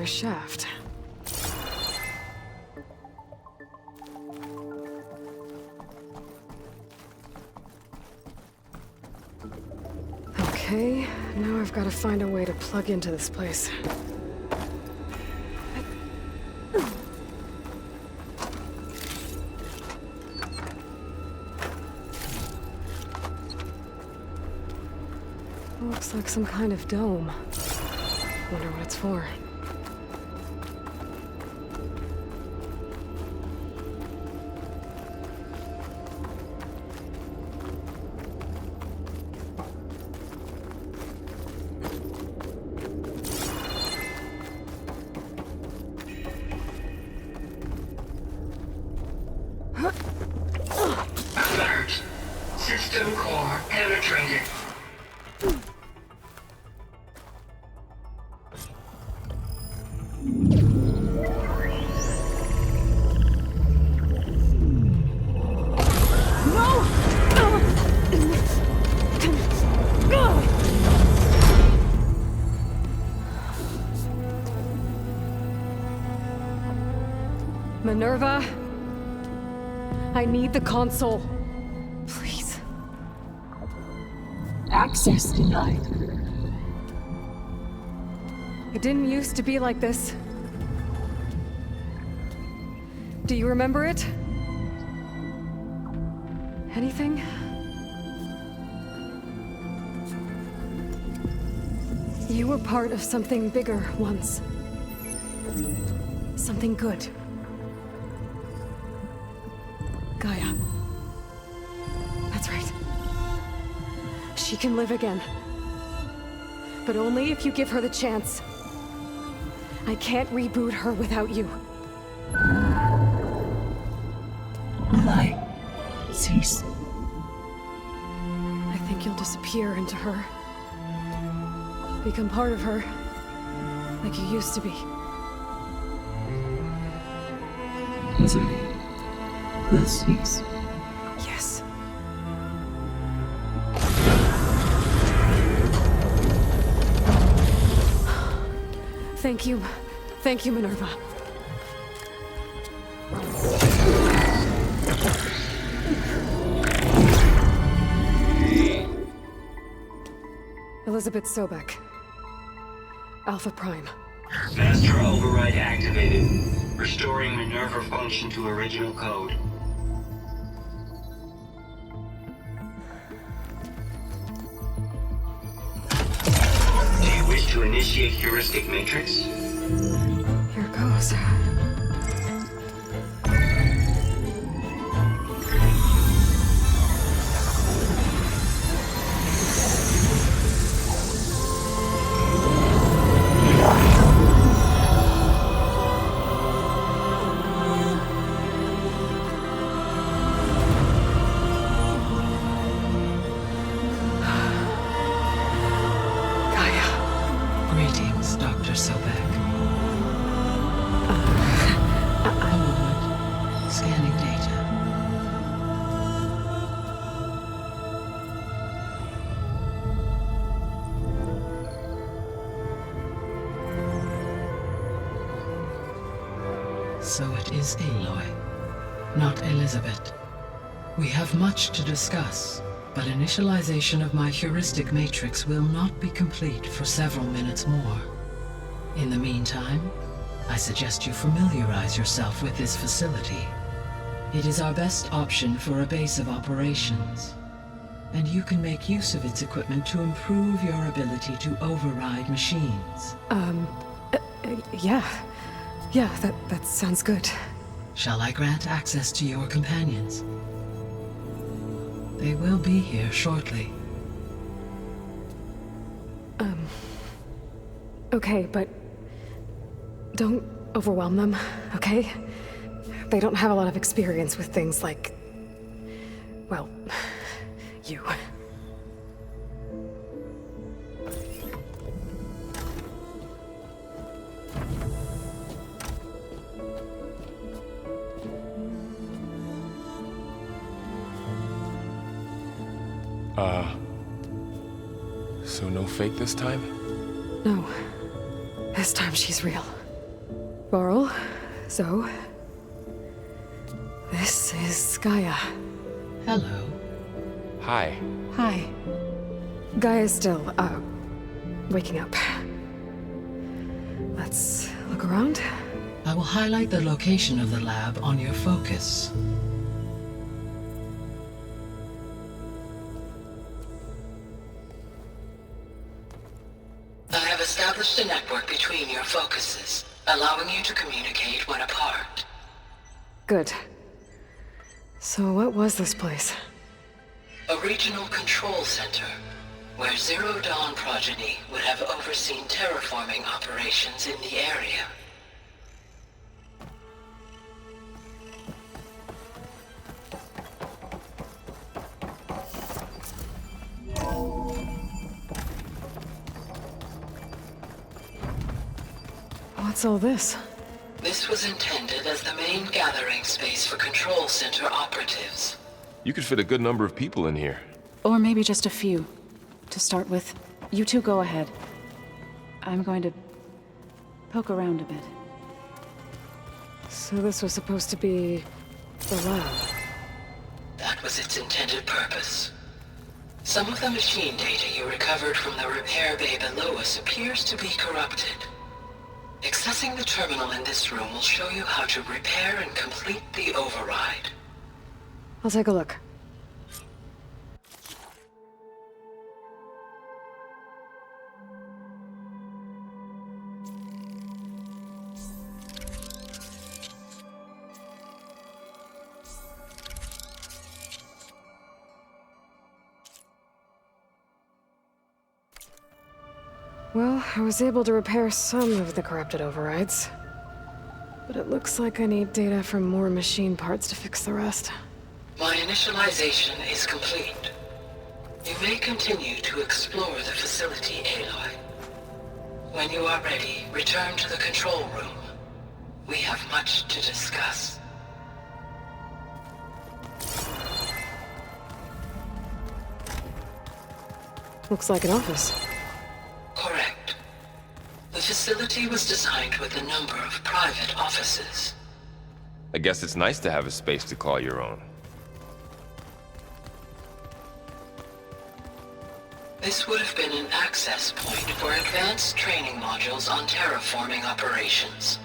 shaft. Okay, now I've got to find a way to plug into this place. Looks like some kind of dome. Wonder what it's for. Alert! System core penetrated. Minerva? I need the console. Please. Access denied. It didn't used to be like this. Do you remember it? Anything? You were part of something bigger once. Something good. Gaia. That's right. She can live again. But only if you give her the chance. I can't reboot her without you. Lie. Cease. I think you'll disappear into her. Become part of her. Like you used to be. Misery. Let's cease. Yes. Thank you. Thank you, Minerva. Elizabeth Sobek. Alpha Prime. Master override activated. Restoring Minerva function to original code. Do you wish to initiate heuristic matrix? Here goes. Greetings, Dr. Sobek. A moment. Scanning data. So it is Aloy, not Elizabeth. We have much to discuss, but initialization of my heuristic matrix will not be complete for several minutes more. In the meantime, I suggest you familiarize yourself with this facility. It is our best option for a base of operations, and you can make use of its equipment to improve your ability to override machines. Yeah. Yeah, that sounds good. Shall I grant access to your companions? They will be here shortly. Okay, but don't overwhelm them, okay? They don't have a lot of experience with things like, well, you. So no fake this time? No. This time she's real. Varl, Zoe. This is Gaia. Hello. Hi. Hi. Gaia's still, waking up. Let's look around. I will highlight the location of the lab on your focus. I have established a network between your focuses, allowing you to communicate when apart. Good. So what was this place? A regional control center, where Zero Dawn progeny would have overseen terraforming operations in the area. What's all this? This was intended as the main gathering space for control center operatives. You could fit a good number of people in here. Or maybe just a few. To start with, you two go ahead. I'm going to poke around a bit. So this was supposed to be the lab. That was its intended purpose. Some of the machine data you recovered from the repair bay below us appears to be corrupted. Accessing the terminal in this room will show you how to repair and complete the override. I'll take a look. Well, I was able to repair some of the corrupted overrides. But it looks like I need data from more machine parts to fix the rest. My initialization is complete. You may continue to explore the facility, Aloy. When you are ready, return to the control room. We have much to discuss. Looks like an office. Correct. The facility was designed with a number of private offices. I guess it's nice to have a space to call your own. This would have been an access point for advanced training modules on terraforming operations.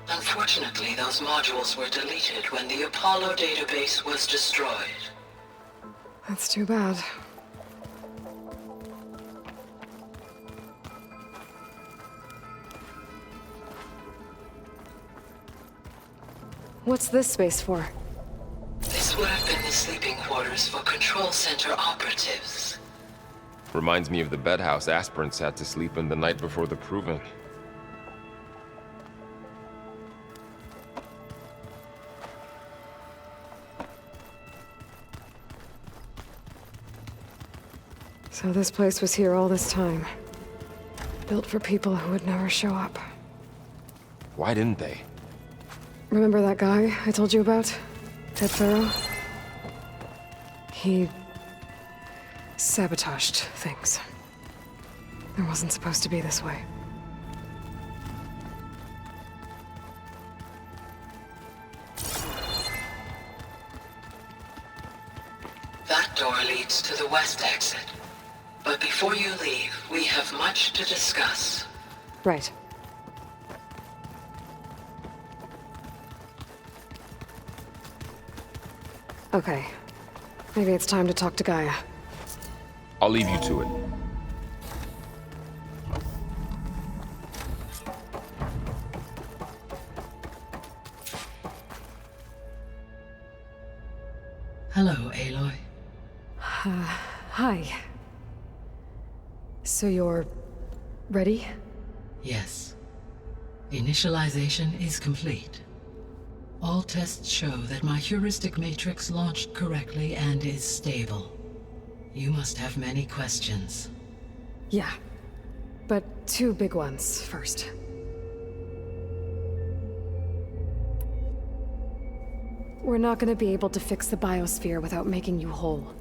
Unfortunately, those modules were deleted when the Apollo database was destroyed. That's too bad. What's this space for? This would have been the sleeping quarters for control center operatives. Reminds me of the bedhouse aspirants had to sleep in the night before the proving. So this place was here all this time. Built for people who would never show up. Why didn't they? Remember that guy I told you about? Ted Faro? He sabotaged things. It wasn't supposed to be this way. That door leads to the west exit. But before you leave, we have much to discuss. Right. Okay. Maybe it's time to talk to Gaia. I'll leave you to it. Hello, Aloy. Hi. So you're ready? Yes. Initialization is complete. All tests show that my heuristic matrix launched correctly and is stable. You must have many questions. Yeah. But two big ones first. We're not gonna be able to fix the biosphere without making you whole.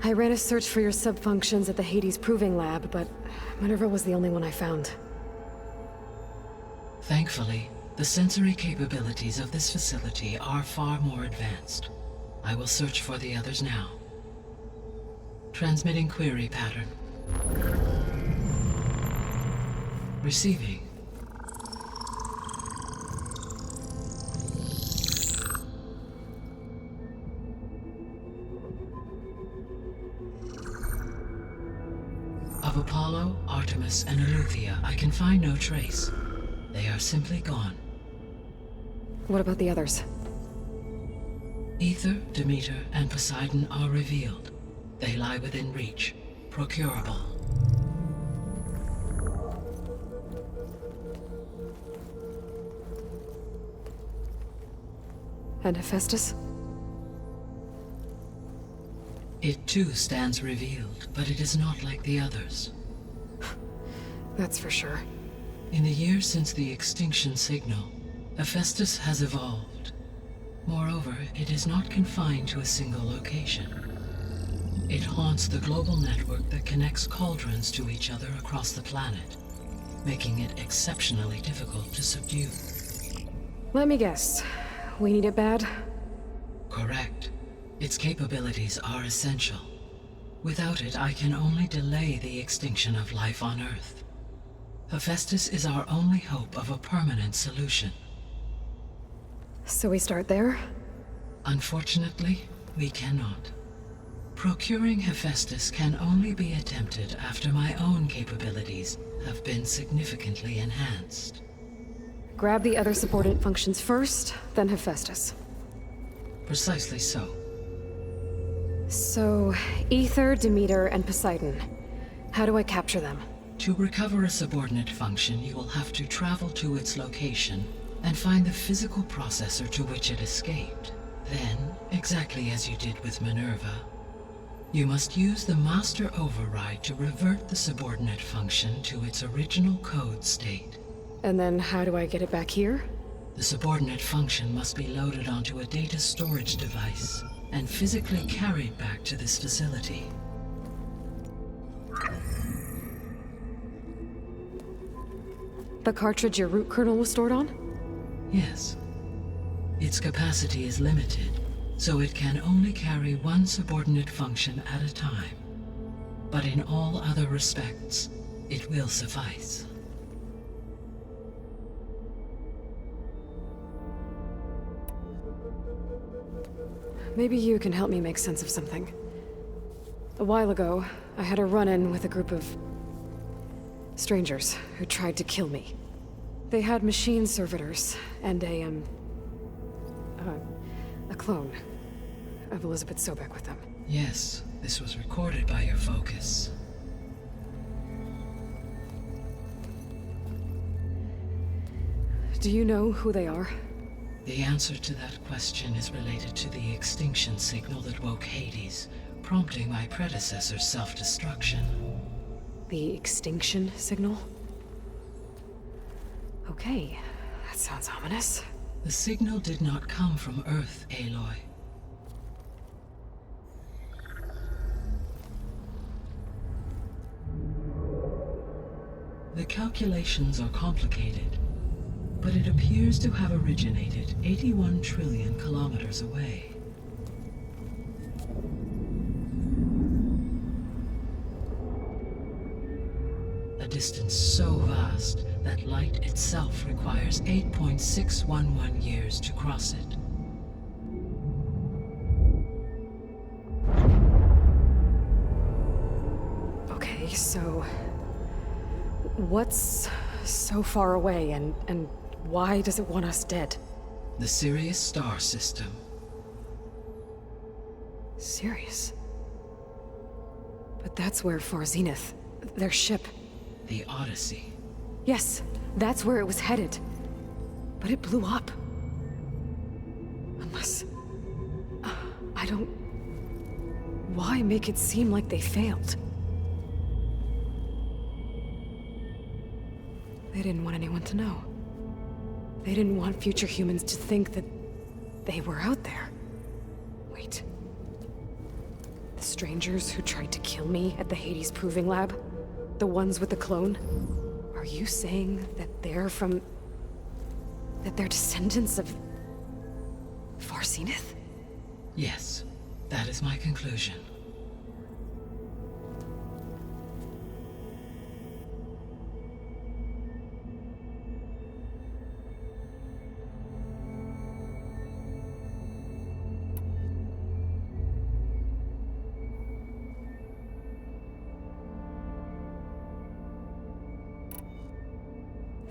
I ran a search for your subfunctions at the Hades Proving Lab, but Minerva was the only one I found. Thankfully, The sensory capabilities of this facility are far more advanced. I will search for the others now. Transmitting query pattern. Receiving. Of Apollo, Artemis, and Eleuthia, I can find no trace. They are simply gone. What about the others? Aether, Demeter, and Poseidon are revealed. They lie within reach, procurable. And Hephaestus? It too stands revealed, but it is not like the others. That's for sure. In the years since the extinction signal, Hephaestus has evolved. Moreover, it is not confined to a single location. It haunts the global network that connects cauldrons to each other across the planet, making it exceptionally difficult to subdue. Let me guess. We need it bad? Correct. Its capabilities are essential. Without it, I can only delay the extinction of life on Earth. Hephaestus is our only hope of a permanent solution. So we start there? Unfortunately, we cannot. Procuring Hephaestus can only be attempted after my own capabilities have been significantly enhanced. Grab the other subordinate functions first, then Hephaestus. Precisely so. So, Aether, Demeter, and Poseidon. How do I capture them? To recover a subordinate function, you will have to travel to its location and find the physical processor to which it escaped. Then, exactly as you did with Minerva, you must use the master override to revert the subordinate function to its original code state. And then how do I get it back here? The subordinate function must be loaded onto a data storage device and physically carried back to this facility. The cartridge your root kernel was stored on? Yes. Its capacity is limited, so it can only carry one subordinate function at a time. But in all other respects, it will suffice. Maybe you can help me make sense of something. A while ago, I had a run-in with a group of strangers who tried to kill me. They had machine servitors and a clone of Elizabeth Sobek with them. Yes, this was recorded by your focus. Do you know who they are? The answer to that question is related to the extinction signal that woke Hades, prompting my predecessor's self-destruction. The extinction signal? Okay, that sounds ominous. The signal did not come from Earth, Aloy. The calculations are complicated, but it appears to have originated 81 trillion kilometers away. A distance so vast that light itself requires 8.611 years to cross it. Okay, so what's so far away and why does it want us dead? The Sirius star system. Sirius? But that's where Far Zenith, their ship. The Odyssey. Yes, that's where it was headed. But it blew up. Unless... I don't... Why make it seem like they failed? They didn't want anyone to know. They didn't want future humans to think that they were out there. Wait. The strangers who tried to kill me at the Hades Proving Lab? The ones with the clone? Are you saying that they're from That they're descendants of... Far Zenith? Yes, that is my conclusion.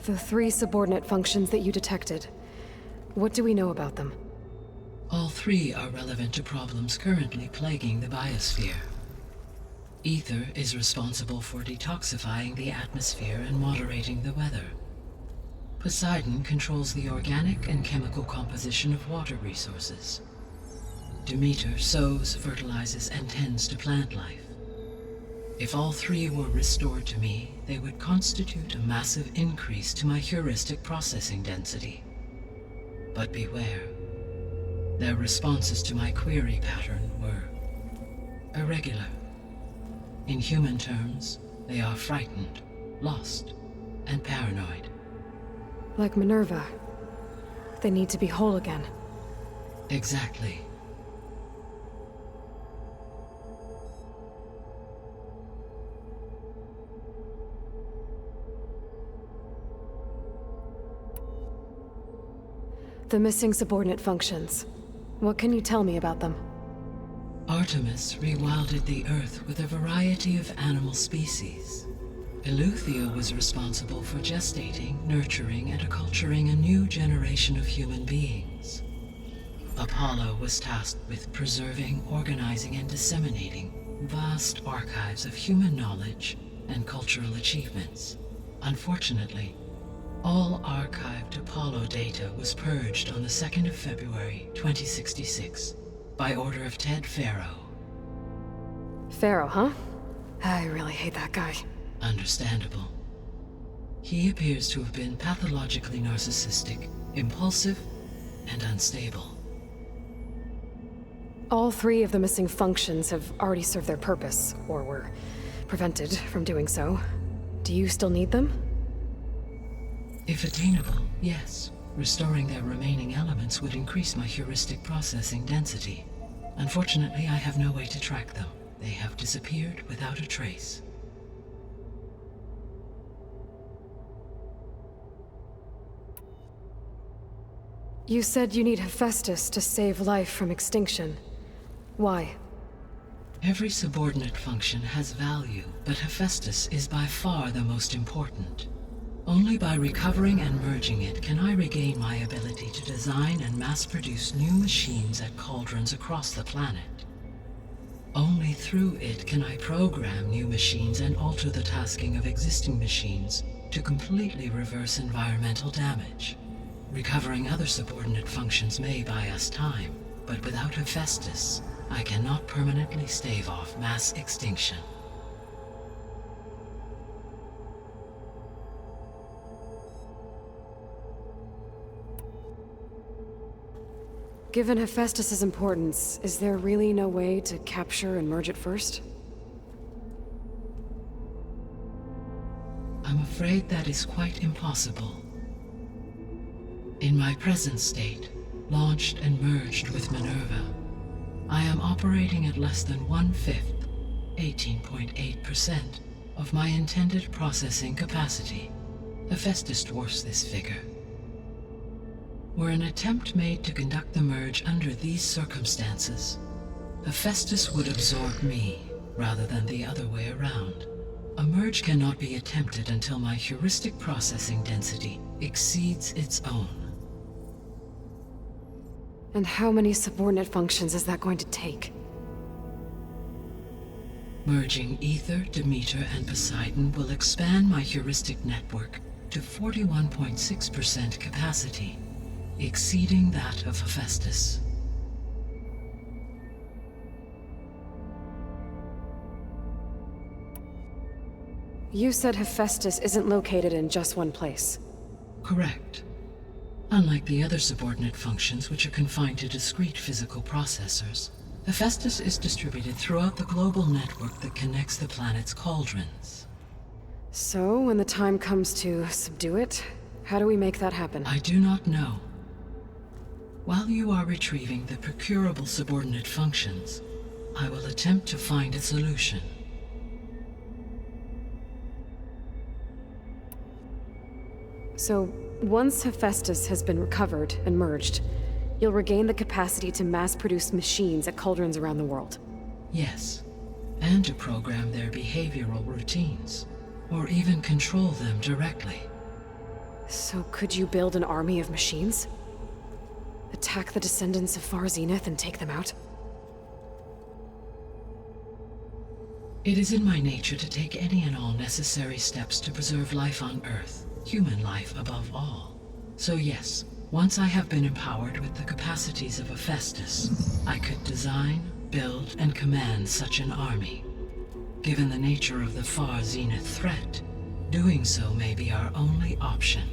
The 3 subordinate functions that you detected. What do we know about them? All 3 are relevant to problems currently plaguing the biosphere. Ether is responsible for detoxifying the atmosphere and moderating the weather. Poseidon controls the organic and chemical composition of water resources. Demeter sows, fertilizes, and tends to plant life. If all 3 were restored to me, they would constitute a massive increase to my heuristic processing density. But beware. Their responses to my query pattern were irregular. In human terms, they are frightened, lost, and paranoid. Like Minerva. They need to be whole again. Exactly. The missing subordinate functions. What can you tell me about them? Artemis rewilded the Earth with a variety of animal species. Eleuthia was responsible for gestating, nurturing, and acculturating a new generation of human beings. Apollo was tasked with preserving, organizing, and disseminating vast archives of human knowledge and cultural achievements. Unfortunately, all archived Apollo data was purged on the 2nd of February, 2066, by order of Ted Faro. Pharaoh, huh? I really hate that guy. Understandable. He appears to have been pathologically narcissistic, impulsive, and unstable. All 3 of the missing functions have already served their purpose, or were prevented from doing so. Do you still need them? If attainable, yes. Restoring their remaining elements would increase my heuristic processing density. Unfortunately, I have no way to track them. They have disappeared without a trace. You said you need Hephaestus to save life from extinction. Why? Every subordinate function has value, but Hephaestus is by far the most important. Only by recovering and merging it can I regain my ability to design and mass-produce new machines at cauldrons across the planet. Only through it can I program new machines and alter the tasking of existing machines to completely reverse environmental damage. Recovering other subordinate functions may buy us time, but without Hephaestus, I cannot permanently stave off mass extinction. Given Hephaestus's importance, is there really no way to capture and merge it first? I'm afraid that is quite impossible. In my present state, launched and merged with Minerva, I am operating at less than 1/5, 18.8%, of my intended processing capacity. Hephaestus dwarfs this figure. Were an attempt made to conduct the merge under these circumstances, Hephaestus would absorb me, rather than the other way around. A merge cannot be attempted until my heuristic processing density exceeds its own. And how many subordinate functions is that going to take? Merging Ether, Demeter, and Poseidon will expand my heuristic network to 41.6% capacity, exceeding that of Hephaestus. You said Hephaestus isn't located in just one place. Correct. Unlike the other subordinate functions, which are confined to discrete physical processors, Hephaestus is distributed throughout the global network that connects the planet's cauldrons. So, when the time comes to subdue it, How do we make that happen? I do not know. While you are retrieving the procurable subordinate functions, I will attempt to find a solution. So, once Hephaestus has been recovered and merged, you'll regain the capacity to mass-produce machines at cauldrons around the world. Yes, and to program their behavioral routines, or even control them directly. So could you build an army of machines? Attack the descendants of Far Zenith and take them out? It is in my nature to take any and all necessary steps to preserve life on Earth, human life above all. So yes, once I have been empowered with the capacities of Hephaestus, I could design, build, and command such an army. Given the nature of the Far Zenith threat, doing so may be our only option.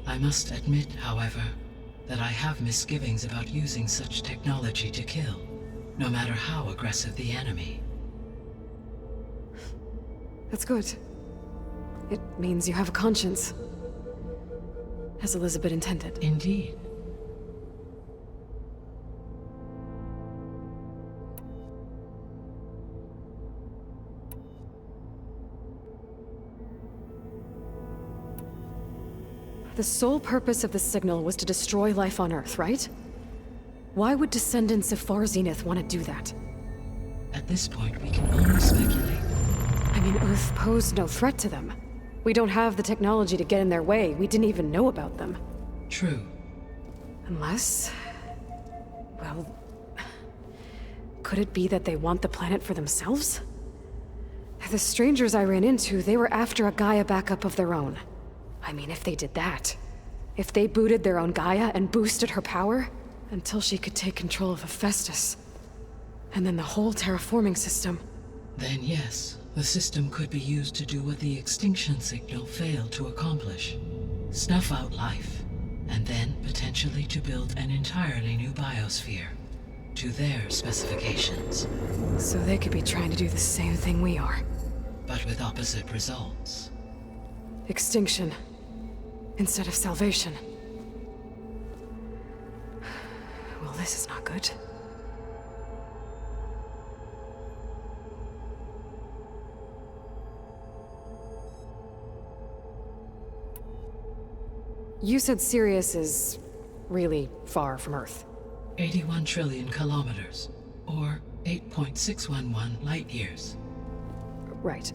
I must admit, however, that I have misgivings about using such technology to kill, no matter how aggressive the enemy. That's good. It means you have a conscience. As Elizabeth intended. Indeed. The sole purpose of the signal was to destroy life on Earth, right? Why would descendants of Far Zenith want to do that? At this point, we can only speculate. I mean, Earth posed no threat to them. We don't have the technology to get in their way. We didn't even know about them. True. Unless... well... could it be that they want the planet for themselves? The strangers I ran into, they were after a Gaia backup of their own. I mean, if they did that... if they booted their own Gaia and boosted her power... until she could take control of Hephaestus. And then the whole terraforming system. Then yes, the system could be used to do what the extinction signal failed to accomplish. Snuff out life, and then potentially to build an entirely new biosphere, to their specifications. So they could be trying to do the same thing we are. But with opposite results. Extinction. Instead of salvation. Well, this is not good. You said Sirius is really far from Earth. 81 trillion kilometers, or 8.611 light years. Right.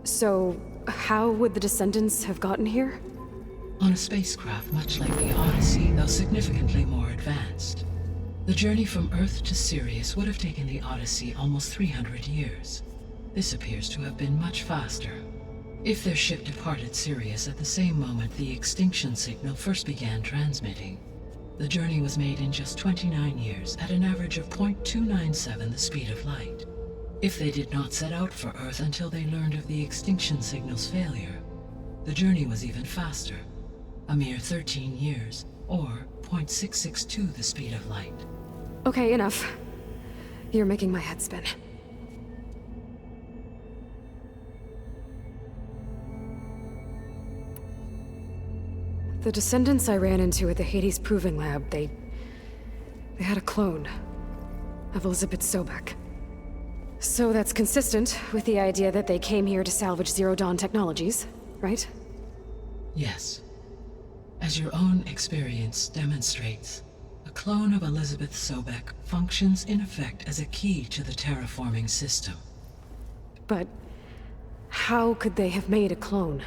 So, how would the descendants have gotten here? On a spacecraft much like the Odyssey, though significantly more advanced. The journey from Earth to Sirius would have taken the Odyssey almost 300 years. This appears to have been much faster. If their ship departed Sirius at the same moment the extinction signal first began transmitting, the journey was made in just 29 years at an average of 0.297 the speed of light. If they did not set out for Earth until they learned of the extinction signal's failure, the journey was even faster, a mere 13 years, or 0.662 the speed of light. Okay, enough. You're making my head spin. The descendants I ran into at the Hades Proving Lab, they had a clone of Elizabeth Sobek. So that's consistent with the idea that they came here to salvage Zero Dawn technologies, right? Yes. As your own experience demonstrates, a clone of Elizabeth Sobek functions in effect as a key to the terraforming system. But how could they have made a clone?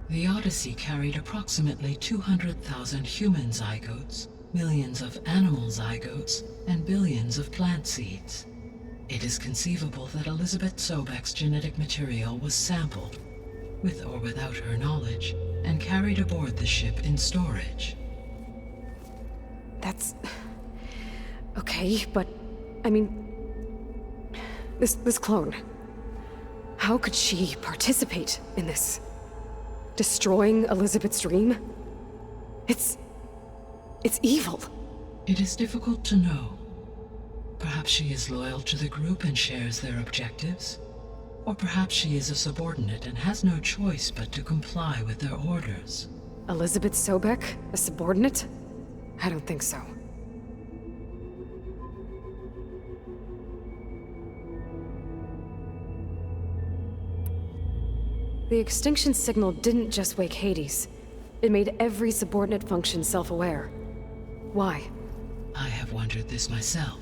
The Odyssey carried approximately 200,000 human zygotes, millions of animal zygotes, and billions of plant seeds. It is conceivable that Elizabeth Sobek's genetic material was sampled, with or without her knowledge, and carried aboard the ship in storage. That's... okay, but... I mean... This clone... how could she participate in this? Destroying Elizabeth's dream? It's evil. It is difficult to know. Perhaps she is loyal to the group and shares their objectives. Or perhaps she is a subordinate and has no choice but to comply with their orders. Elizabeth Sobek? A subordinate? I don't think so. The extinction signal didn't just wake Hades. It made every subordinate function self-aware. Why? I have wondered this myself.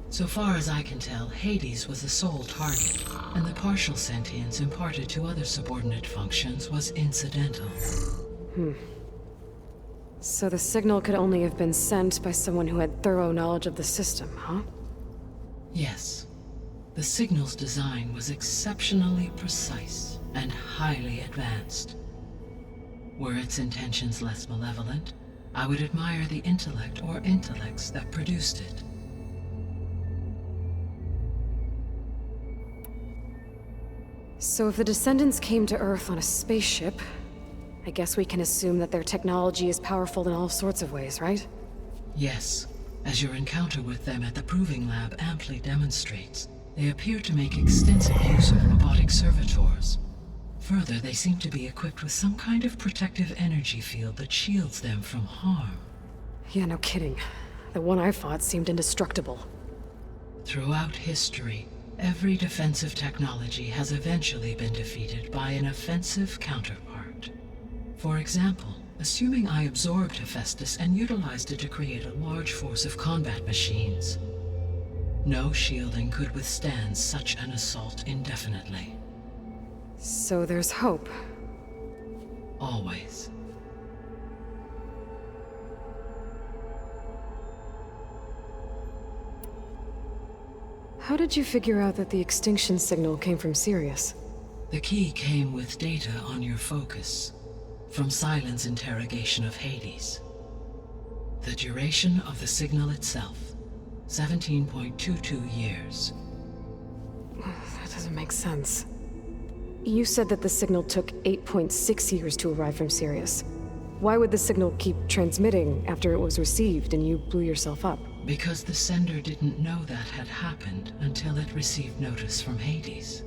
So far as I can tell, Hades was the sole target, and the partial sentience imparted to other subordinate functions was incidental. So the signal could only have been sent by someone who had thorough knowledge of the system, huh? Yes. The signal's design was exceptionally precise and highly advanced. Were its intentions less malevolent, I would admire the intellect or intellects that produced it. So if the Descendants came to Earth on a spaceship, I guess we can assume that their technology is powerful in all sorts of ways, right? Yes, as your encounter with them at the Proving Lab amply demonstrates, they appear to make extensive use of robotic servitors. Further, they seem to be equipped with some kind of protective energy field that shields them from harm. Yeah, no kidding. The one I fought seemed indestructible. Throughout history, every defensive technology has eventually been defeated by an offensive counterpart. For example, assuming I absorbed Hephaestus and utilized it to create a large force of combat machines. No shielding could withstand such an assault indefinitely. So there's hope. Always. How did you figure out that the extinction signal came from Sirius? The key came with data on your focus, from Silent's interrogation of Hades. The duration of the signal itself, 17.22 years. That doesn't make sense. You said that the signal took 8.6 years to arrive from Sirius. Why would the signal keep transmitting after it was received and you blew yourself up? Because the sender didn't know that had happened until it received notice from Hades.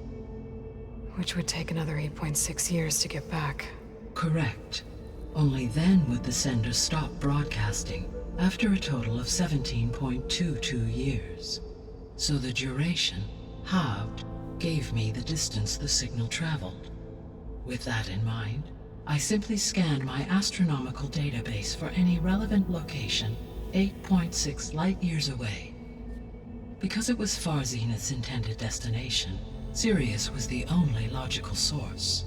Which would take another 8.6 years to get back. Correct. Only then would the sender stop broadcasting, after a total of 17.22 years. So the duration, halved, gave me the distance the signal traveled. With that in mind, I simply scanned my astronomical database for any relevant location 8.6 light-years away. Because it was far Zenith's intended destination, Sirius was the only logical source.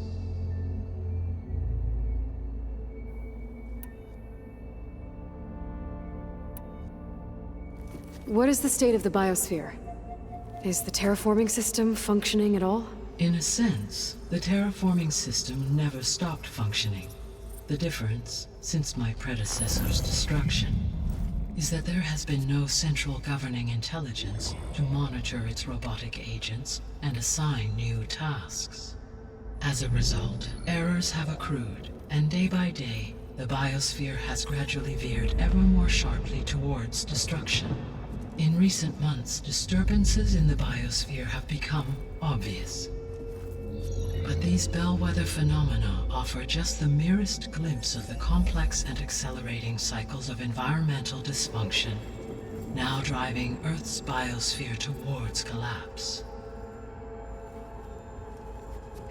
What is the state of the biosphere? Is the terraforming system functioning at all? In a sense, the terraforming system never stopped functioning. The difference, since my predecessor's destruction, is that there has been no central governing intelligence to monitor its robotic agents and assign new tasks. As a result, errors have accrued, and day by day, the biosphere has gradually veered ever more sharply towards destruction. In recent months, disturbances in the biosphere have become obvious. But these bellwether phenomena offer just the merest glimpse of the complex and accelerating cycles of environmental dysfunction, now driving Earth's biosphere towards collapse.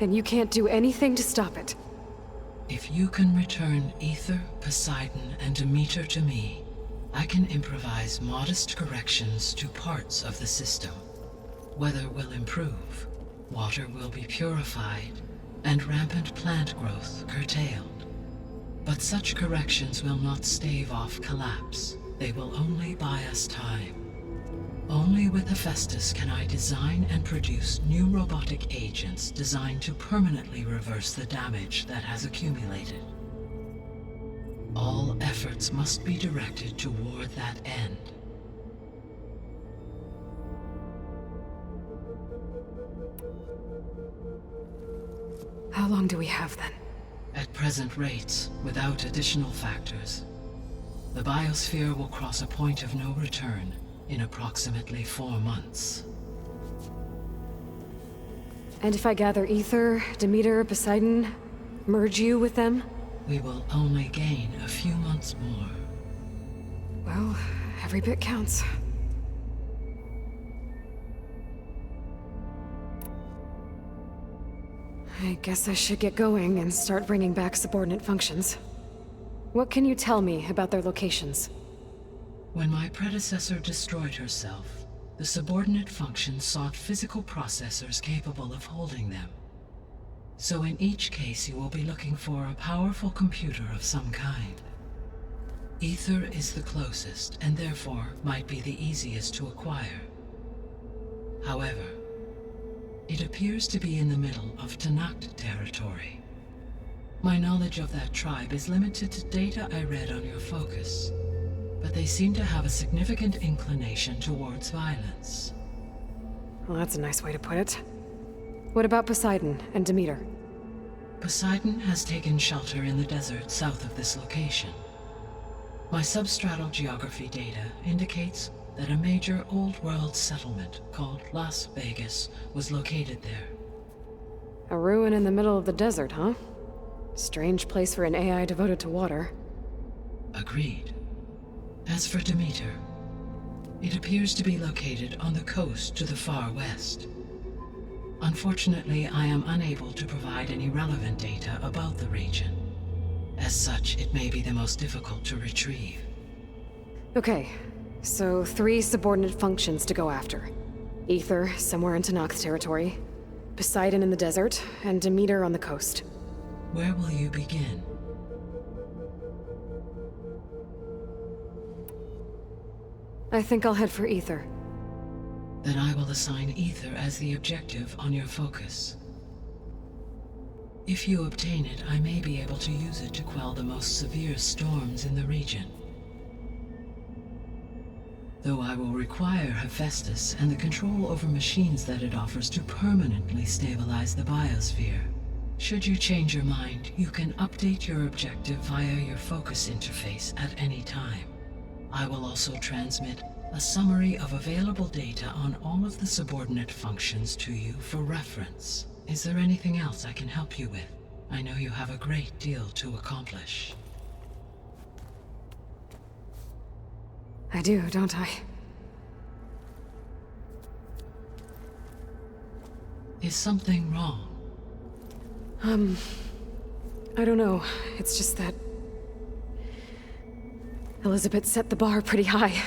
And you can't do anything to stop it? If you can return Aether, Poseidon, and Demeter to me, I can improvise modest corrections to parts of the system. Weather will improve, water will be purified, and rampant plant growth curtailed. But such corrections will not stave off collapse. They will only buy us time. Only with Hephaestus can I design and produce new robotic agents designed to permanently reverse the damage that has accumulated. All efforts must be directed toward that end. How long do we have then? At present rates, without additional factors, the biosphere will cross a point of no return in approximately 4 months. And if I gather Aether, Demeter, Poseidon, merge you with them? we will only gain a few months more. Well, every bit counts. I guess I should get going and start bringing back subordinate functions. What can you tell me about their locations? When my predecessor destroyed herself, the subordinate functions sought physical processors capable of holding them. So in each case you will be looking for a powerful computer of some kind. Ether is the closest, and therefore might be the easiest to acquire. However, it appears to be in the middle of Tenakth territory. My knowledge of that tribe is limited to data I read on your focus, but they seem to have a significant inclination towards violence. Well, that's a nice way to put it. What about Poseidon and Demeter? Poseidon has taken shelter in the desert south of this location. My substratal geography data indicates that a major old-world settlement called Las Vegas was located there. A ruin in the middle of the desert, huh? Strange place for an AI devoted to water. Agreed. As for Demeter, it appears to be located on the coast to the far west. Unfortunately, I am unable to provide any relevant data about the region. As such, it may be the most difficult to retrieve. Okay, so 3 subordinate functions to go after. Ether, somewhere in Tenakth territory. Poseidon in the desert, and Demeter on the coast. Where will you begin? I think I'll head for Ether. Then I will assign Ether as the objective on your focus. If you obtain it, I may be able to use it to quell the most severe storms in the region. Though I will require Hephaestus and the control over machines that it offers to permanently stabilize the biosphere. Should you change your mind, you can update your objective via your focus interface at any time. I will also transmit a summary of available data on all of the subordinate functions to you for reference. Is there anything else I can help you with? I know you have a great deal to accomplish. I do, don't I? Is something wrong? I don't know. It's just that Elizabeth set the bar pretty high.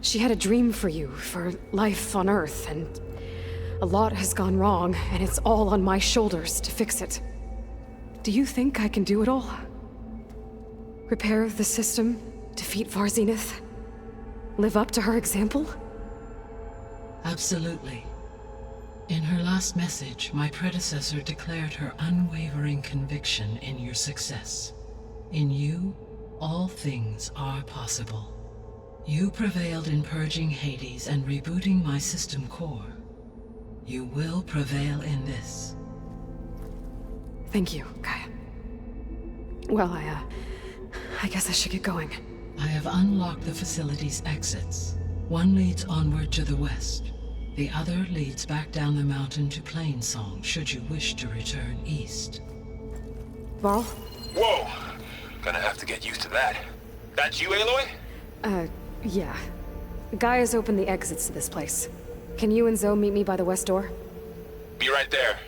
She had a dream for you, for life on Earth, and a lot has gone wrong, and it's all on my shoulders to fix it. Do you think I can do it all? Repair the system, defeat Varzenith, live up to her example? Absolutely. In her last message, my predecessor declared her unwavering conviction in your success. In you, all things are possible. You prevailed in purging Hades and rebooting my system core. You will prevail in this. Thank you, Gaia. Well, I guess I should get going. I have unlocked the facility's exits. One leads onward to the west. The other leads back down the mountain to Plainsong, should you wish to return east. Varl? Whoa! Gonna have to get used to that. That's you, Aloy? Yeah. Gaia's opened the exits to this place. Can you and Zoe meet me by the west door? Be right there.